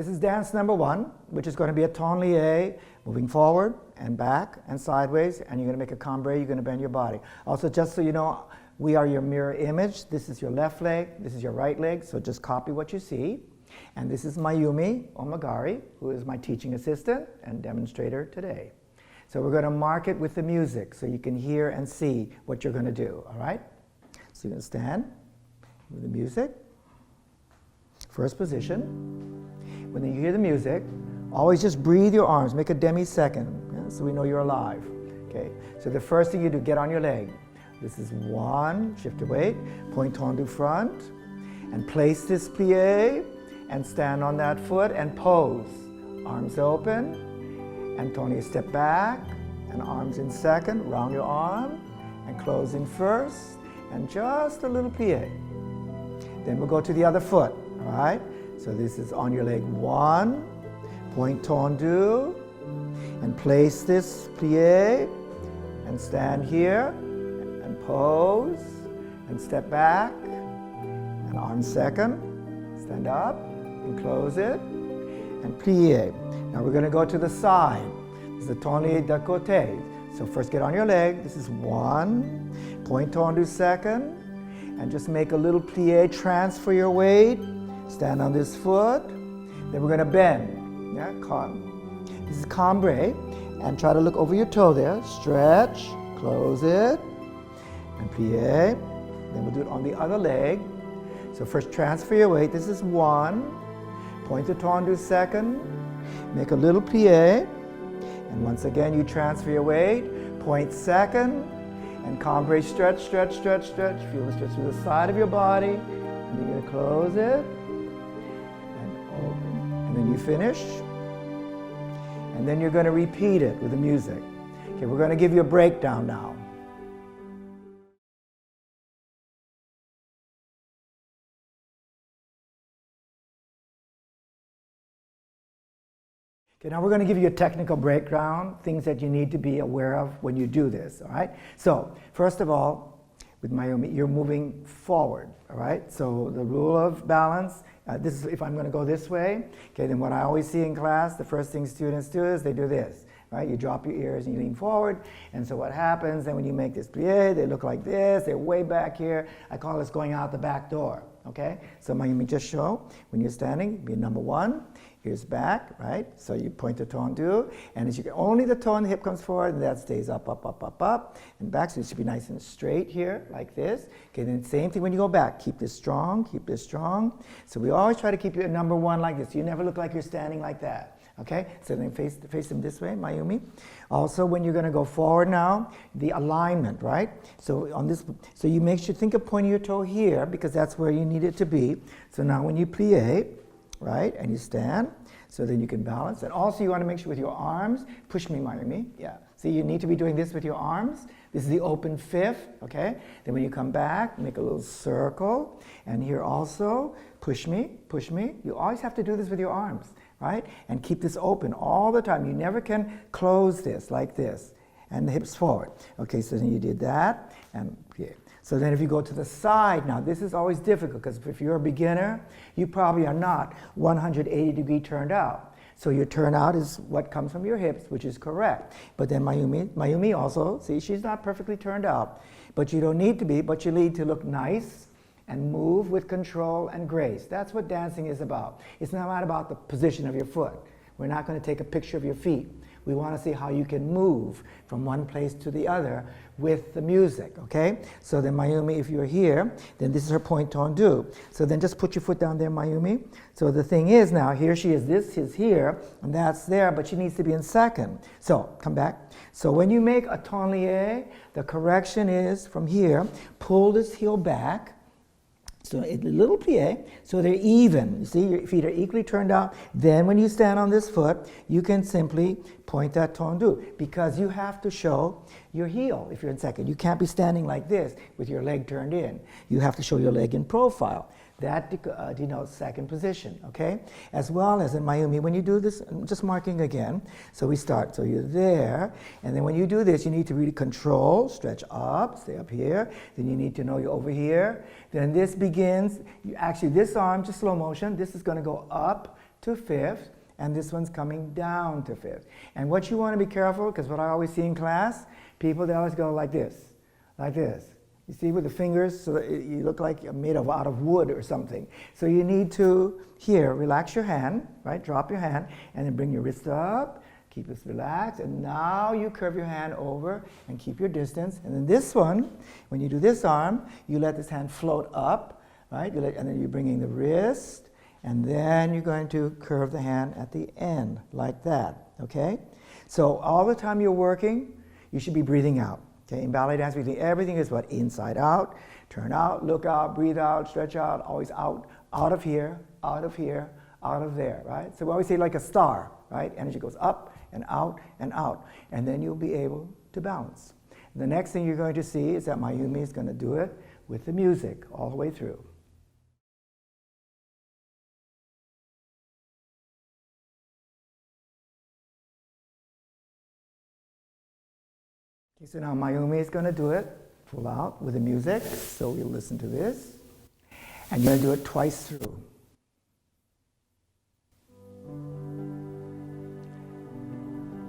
this is dance number 1, which is going to be a tahn lié, moving forward and back and sideways, and you're going to make a cambré, you're going to bend your body. Also, just so you know, we are your mirror image. This is your left leg, this is your right leg, so just copy what you see. And this is Mayumi Omagari, who is my teaching assistant and demonstrator today. So we're going to mark it with the music so you can hear and see what you're going to do, all right? So you're going to stand with the music. First position. When you hear the music, always just breathe your arms, make a demi-second, so we know you're alive. Okay. So the first thing you do, get on your leg. This is 1, shift your weight, point tahn du front, and place this plié, and stand on that foot and pose. Arms open, and tahn step back, and arms in second, round your arm, and close in first, and just a little plié. Then we'll go to the other foot, all right? So this is on your leg 1, point tahn du, and place this plié, and stand here, and pose, and step back, and arm second, stand up, and close it, and plié. Now we're going to go to the side. This is the tahn lié de côté. So first get on your leg. This is 1, point tahn du second, and just make a little plié, transfer your weight, stand on this foot. Then we're going to bend. Yeah, this is Cambré, and try to look over your toe there. Stretch, close it, and plié. Then we'll do it on the other leg. So first transfer your weight. This is 1, point the tahn du second, make a little plié, and once again you transfer your weight, point second, and cambré, stretch, stretch, stretch, stretch. Feel the stretch through the side of your body, and then you're going to close it, and open, and then you finish, and then you're going to repeat it with the music. Okay, we're going to give you a breakdown now. Okay, now we're going to give you a technical breakdown, things that you need to be aware of when you do this, all right? So, first of all, with Mayumi, you're moving forward, all right? So the rule of balance, this is if I'm going to go this way, okay, then what I always see in class, the first thing students do is they do this, right? You drop your ears and you lean forward, and so what happens, then when you make this plié, they look like this, they're way back here. I call this going out the back door, okay? So Mayumi, just show, when you're standing, be number 1. Here's back, right? So you point the tahn du, and as you get, only the toe and the hip comes forward, and that stays up, up, up, up, up, and back. So it should be nice and straight here, like this. Okay, then same thing when you go back. Keep this strong, keep this strong. So we always try to keep you at number 1 like this. You never look like you're standing like that. Okay, so then face them this way, Mayumi. Also, when you're going to go forward now, the alignment, right? So on this, so you make sure, think of pointing your toe here, because that's where you need it to be. So now when you plié, right, and you stand, so then you can balance. And also you want to make sure with your arms, push me, Mayumi, yeah. See, you need to be doing this with your arms. This is the open fifth, okay? Then when you come back, make a little circle, and here also, push me, push me. You always have to do this with your arms, right? And keep this open all the time. You never can close this like this, and the hips forward. Okay, so then you did that, and yeah. So then if you go to the side now, this is always difficult because if you're a beginner, you probably are not 180-degree turned out. So your turnout is what comes from your hips, which is correct. But then Mayumi also, see, she's not perfectly turned out. But you don't need to be, but you need to look nice and move with control and grace. That's what dancing is about. It's not about the position of your foot. We're not going to take a picture of your feet. We want to see how you can move from one place to the other with the music, okay? So then Mayumi, if you're here, then this is her point tahn du. So then just put your foot down there, Mayumi. So the thing is now, here she is, this is here, and that's there, but she needs to be in second. So, come back. So when you make a tahn lié, the correction is from here, pull this heel back, so a little plié, so they're even. You see, your feet are equally turned out. Then when you stand on this foot, you can simply point that tahn du, because you have to show your heel if you're in second. You can't be standing like this with your leg turned in. You have to show your leg in profile. That denotes second position, okay? As well as in Mayumi, when you do this, I'm just marking again. So we start, so you're there, and then when you do this, you need to really control, stretch up, stay up here, then you need to know you're over here. Then this begins, actually this arm, just slow motion, this is gonna go up, to fifth, and this one's coming down to fifth. And what you want to be careful, because what I always see in class, people, they always go like this, like this. You see, with the fingers, so that you look like you're made out of wood or something. So you need to, here, relax your hand, right? Drop your hand, and then bring your wrist up, keep this relaxed, and now you curve your hand over and keep your distance. And then this one, when you do this arm, you let this hand float up, right? And then you're bringing the wrist, and then you're going to curve the hand at the end, like that, okay? So all the time you're working, you should be breathing out. Okay, in ballet dance, everything is what? Inside out, turn out, look out, breathe out, stretch out, always out, out of here, out of here, out of there, right? So we always say like a star, right? Energy goes up and out, and then you'll be able to balance. The next thing you're going to see is that Mayumi is going to do it with the music all the way through. Okay, so now Mayumi is going to do it full out with the music. So we'll listen to this. And you're going to do it twice through.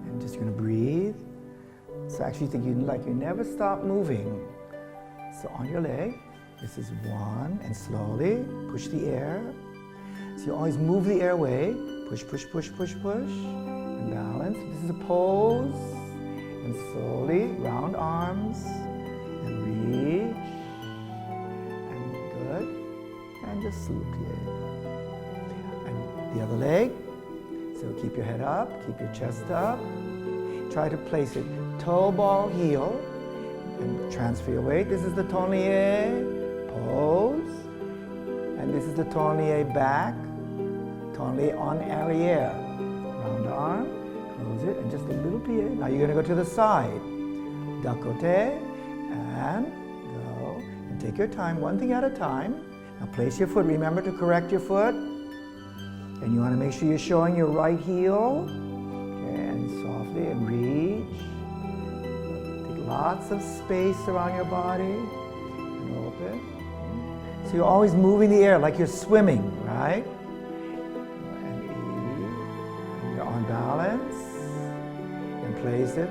And just going to breathe. So actually think you never stop moving. So on your leg, this is one, and slowly push the air. So you always move the airway. Push, push, push, push, push. And balance. This is a pose. And slowly, round arms, and reach, and good, and just suh-GAWND. And the other leg, so keep your head up, keep your chest up, try to place it toe, ball, heel, and transfer your weight. This is the tahn lyay pose, and this is the tahn lyay back, tahn lyay en arrière, round arm. Close it, and just a little plié. Now you're going to go to the side. D'un côté, and go. And take your time, one thing at a time. Now place your foot. Remember to correct your foot. And you want to make sure you're showing your right heel. Okay, and softly, and reach. Take lots of space around your body. And open. So you're always moving the air like you're swimming, right? And ease. And you're on balance. Place it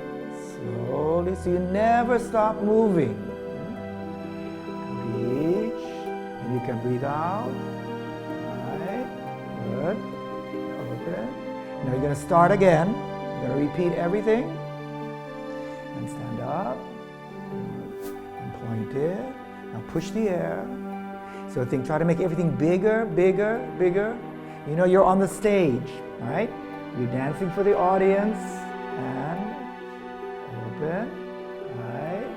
slowly, so you never stop moving. Reach, and you can breathe out. Right, good. Open. Now you're going to start again. You're going to repeat everything. And stand up. And point it. Now push the air. So try to make everything bigger, bigger, bigger. You know you're on the stage, right? You're dancing for the audience. And open, right,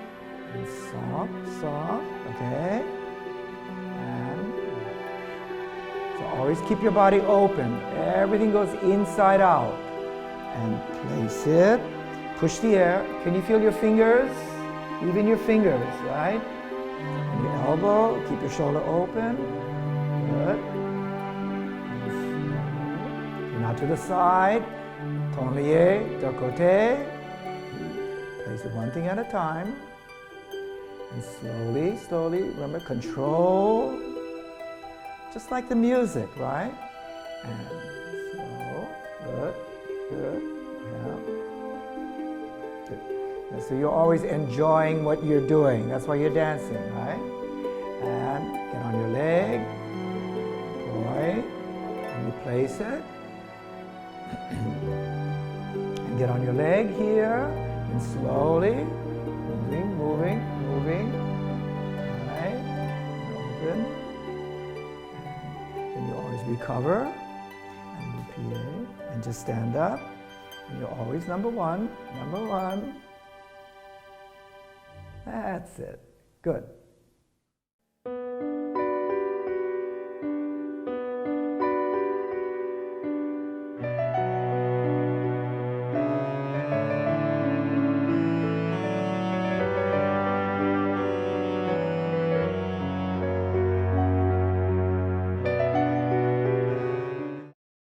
and soft, soft, okay, and so always keep your body open. Everything goes inside out, and place it, push the air. Can you feel your fingers? Even your fingers, right? And your elbow, keep your shoulder open, good. And now to the side. Tahn lyay, d'un côté. Place it one thing at a time. And slowly, slowly, remember, control. Just like the music, right? And so, good, good, yeah. Good. And so you're always enjoying what you're doing. That's why you're dancing, right? And get on your leg, point, and you place it. And get on your leg here, and slowly, moving, moving, moving, right, and open, and you always recover, and repeat, and just stand up, and you're always number one, That's it, good.